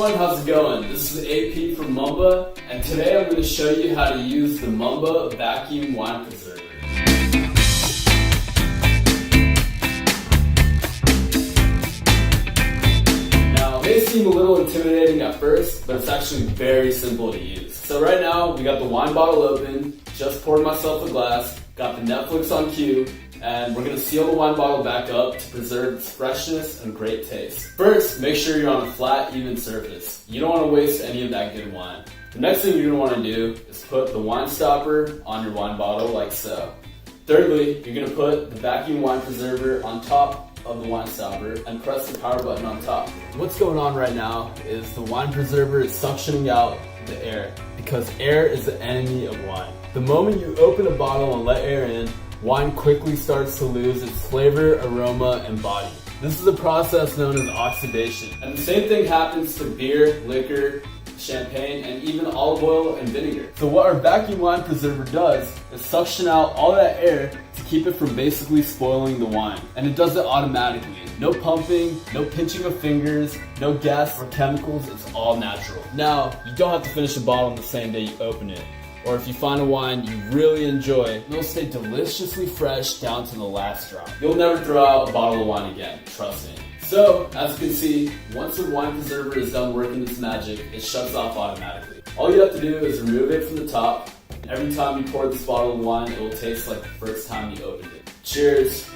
everyone, how's it going? This is AP from Mumba, and today I'm going to show you how to use the Mumba vacuum wine preserver. Now, it may seem a little intimidating at first, but it's actually very simple to use. So right now, we got the wine bottle open, just poured myself a glass, got the Netflix on cue, and we're going to seal the wine bottle back up to preserve its freshness and great taste. First, make sure you're on a flat, even surface. You don't want to waste any of that good wine. The next thing you're going to want to do is put the wine stopper on your wine bottle like so. Thirdly, you're going to put the vacuum wine preserver on top of the wine stopper and press the power button on top. What's going on right now is the wine preserver is suctioning out the air because air is the enemy of wine. The moment you open a bottle and let air in, wine quickly starts to lose its flavor, aroma, and body. This is a process known as oxidation. And the same thing happens to beer, liquor, champagne, and even olive oil and vinegar. So what our vacuum wine preserver does is suction out all that air to keep it from basically spoiling the wine. And it does it automatically. No pumping, no pinching of fingers, no gas or chemicals, it's all natural. Now, you don't have to finish a bottle on the same day you open it. Or if you find a wine you really enjoy, it'll stay deliciously fresh down to the last drop. You'll never throw out a bottle of wine again, trust me. So, as you can see, once the wine preserver is done working its magic, it shuts off automatically. All you have to do is remove it from the top. Every time you pour this bottle of wine, it will taste like the first time you opened it. Cheers!